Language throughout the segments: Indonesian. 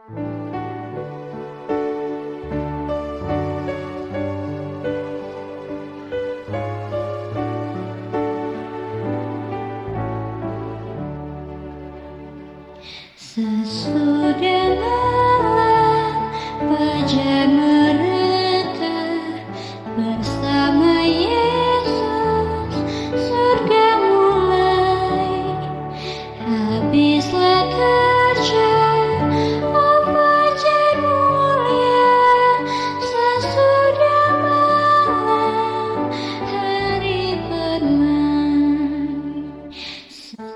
Sesudah malam fajar merata bersama Yesus, surga mulai. Habislah kerja, oh fajar mulia. Sesudah malam hari bermain.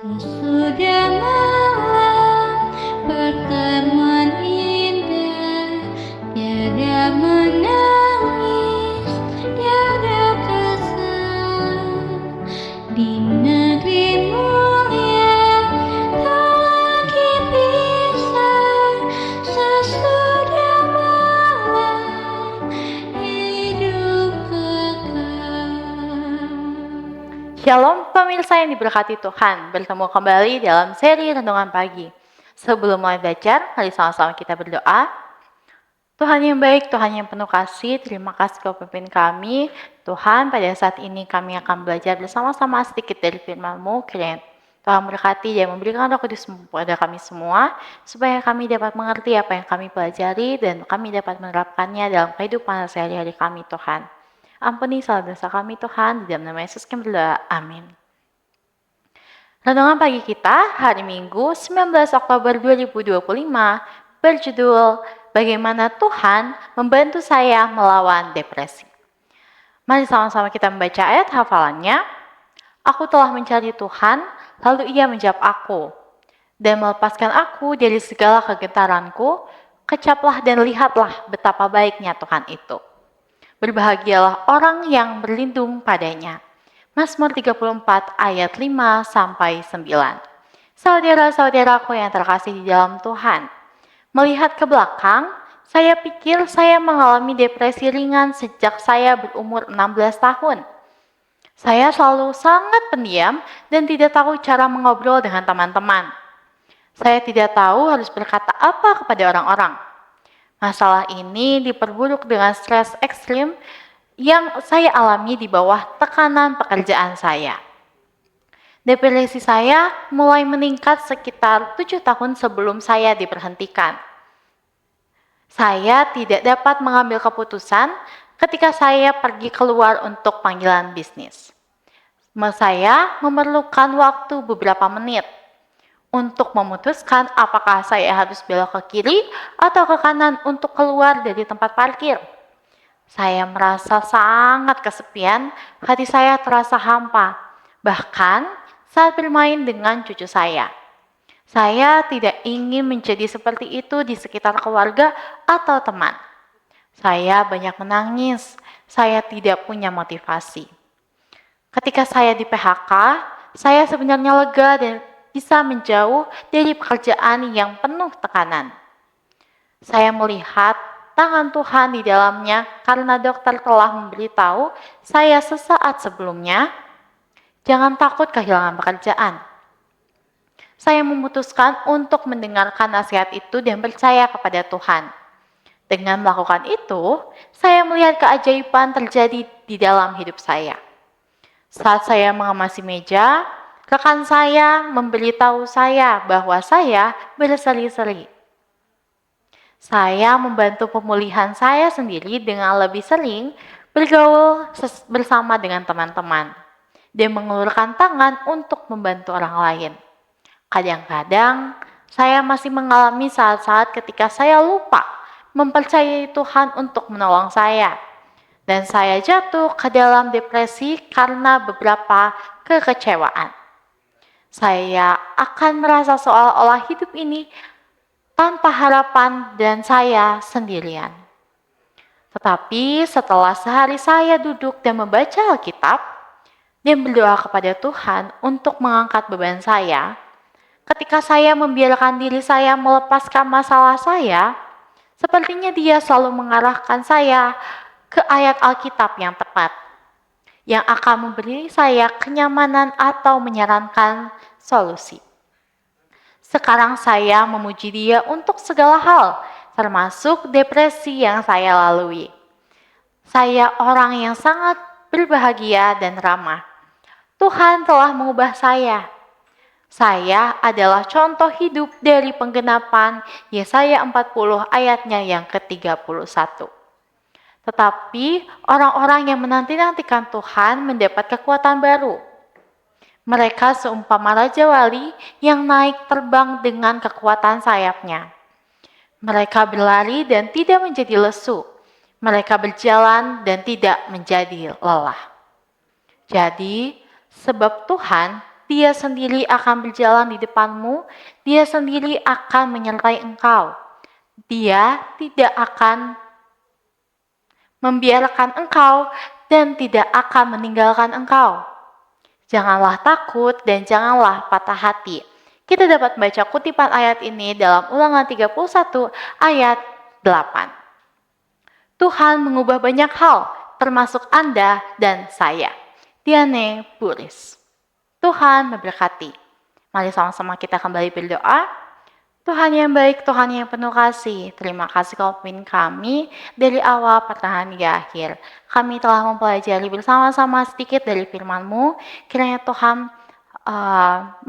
Sesudah malam pertemuan indah, tiada menangis, tiada kesal. Di negeri mulia tak lagi pisah. Sesudah malam hidup kekal. Shalom pemirsa yang diberkati Tuhan, bertemu kembali dalam seri Renungan Pagi. Sebelum mulai belajar, mari sama-sama kita berdoa. Tuhan yang baik, Tuhan yang penuh kasih, terima kasih Kau pimpin kami. Tuhan, pada saat ini kami akan belajar bersama-sama sedikit dari firman-Mu. Kiranya Tuhan berkati dan memberikan Roh Kudus kepada kami semua, supaya kami dapat mengerti apa yang kami pelajari dan kami dapat menerapkannya dalam kehidupan sehari-hari kami, Tuhan. Ampuni salah dosa kami, Tuhan, di dalam nama Yesus kami berdoa. Amin. Renungan pagi kita hari Minggu 19 Oktober 2025 berjudul Bagaimana Tuhan Membantu Saya Melawan Depresi. Mari sama-sama kita membaca ayat hafalannya. Aku telah mencari Tuhan, lalu Ia menjawab aku dan melepaskan aku dari segala kegentaranku. Kecaplah dan lihatlah betapa baiknya Tuhan itu. Berbahagialah orang yang berlindung padanya. Mazmur 34 ayat 5 sampai 9. Saudara-saudaraku yang terkasih di dalam Tuhan, melihat ke belakang, saya pikir saya mengalami depresi ringan sejak saya berumur 16 tahun. Saya selalu sangat pendiam dan tidak tahu cara mengobrol dengan teman-teman. Saya tidak tahu harus berkata apa kepada orang-orang. Masalah ini diperburuk dengan stres ekstrim yang saya alami di bawah tekanan pekerjaan saya. Depresi saya mulai meningkat sekitar 7 tahun sebelum saya diberhentikan. Saya tidak dapat mengambil keputusan ketika saya pergi keluar untuk panggilan bisnis. Saya memerlukan waktu beberapa menit untuk memutuskan apakah saya harus belok ke kiri atau ke kanan untuk keluar dari tempat parkir. Saya merasa sangat kesepian, hati saya terasa hampa, bahkan saat bermain dengan cucu saya. Saya tidak ingin menjadi seperti itu di sekitar keluarga atau teman. Saya banyak menangis, saya tidak punya motivasi. Ketika saya di PHK, saya sebenarnya lega dan bisa menjauh dari pekerjaan yang penuh tekanan. Saya melihat tangan Tuhan di dalamnya karena dokter telah memberitahu saya sesaat sebelumnya, jangan takut kehilangan pekerjaan. Saya memutuskan untuk mendengarkan nasihat itu dan percaya kepada Tuhan. Dengan melakukan itu, saya melihat keajaiban terjadi di dalam hidup saya. Saat saya mengemasi meja, rekan saya memberitahu saya bahwa saya berseri-seri. Saya membantu pemulihan saya sendiri dengan lebih sering bergaul bersama dengan teman-teman dan mengulurkan tangan untuk membantu orang lain. Kadang-kadang saya masih mengalami saat-saat ketika saya lupa mempercayai Tuhan untuk menolong saya, dan saya jatuh ke dalam depresi karena beberapa kekecewaan. Saya akan merasa seolah-olah hidup ini tanpa harapan dan saya sendirian. Tetapi setelah sehari saya duduk dan membaca Alkitab dan berdoa kepada Tuhan untuk mengangkat beban saya, ketika saya membiarkan diri saya melepaskan masalah saya, sepertinya Dia selalu mengarahkan saya ke ayat Alkitab yang tepat, yang akan memberi saya kenyamanan atau menyarankan solusi. Sekarang saya memuji Dia untuk segala hal, termasuk depresi yang saya lalui. Saya orang yang sangat berbahagia dan ramah. Tuhan telah mengubah saya. Saya adalah contoh hidup dari penggenapan Yesaya 40 ayatnya yang ke-31. Tetapi orang-orang yang menanti-nantikan Tuhan mendapat kekuatan baru. Mereka seumpama Raja Wali yang naik terbang dengan kekuatan sayapnya. Mereka berlari dan tidak menjadi lesu. Mereka berjalan dan tidak menjadi lelah. Jadi, sebab Tuhan, Dia sendiri akan berjalan di depanmu, Dia sendiri akan menyertai engkau. Dia tidak akan membiarkan engkau dan tidak akan meninggalkan engkau. Janganlah takut dan janganlah patah hati. Kita dapat baca kutipan ayat ini dalam Ulangan 31 ayat 8. Tuhan mengubah banyak hal, termasuk Anda dan saya. Diane Buris. Tuhan memberkati. Mari sama-sama kita kembali berdoa. Tuhan yang baik, Tuhan yang penuh kasih, terima kasih Kau pimpin kami dari awal pertengahan hingga akhir. Kami telah mempelajari bersama-sama sedikit dari firman-Mu, kiranya Tuhan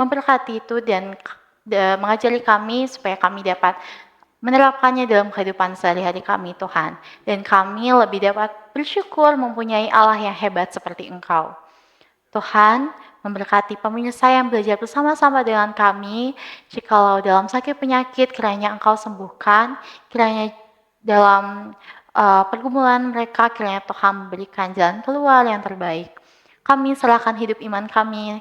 memberkati itu dan mengajari kami supaya kami dapat menerapkannya dalam kehidupan sehari-hari kami Tuhan. Dan kami lebih dapat bersyukur mempunyai Allah yang hebat seperti Engkau. Tuhan, memberkati pemirsa yang belajar bersama-sama dengan kami. Jikalau dalam sakit penyakit, kiranya Engkau sembuhkan. Kiranya dalam pergumulan mereka, kiranya Tuhan memberikan jalan keluar yang terbaik. Kami serahkan hidup iman kami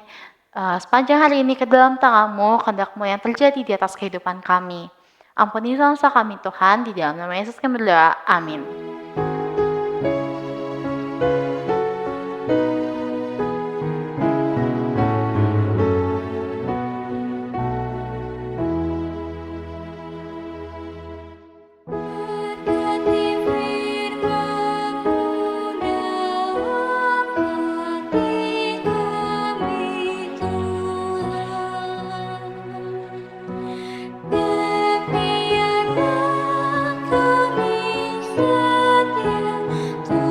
sepanjang hari ini ke dalam tangan-Mu, kehendak-Mu yang terjadi di atas kehidupan kami. Ampuni dosa kami Tuhan, di dalam nama Yesus kami berdoa. Amin. Berkati firman-Mu dalam hati kami Tuhan, dan biarlah kami setia turut kehendak-Mu.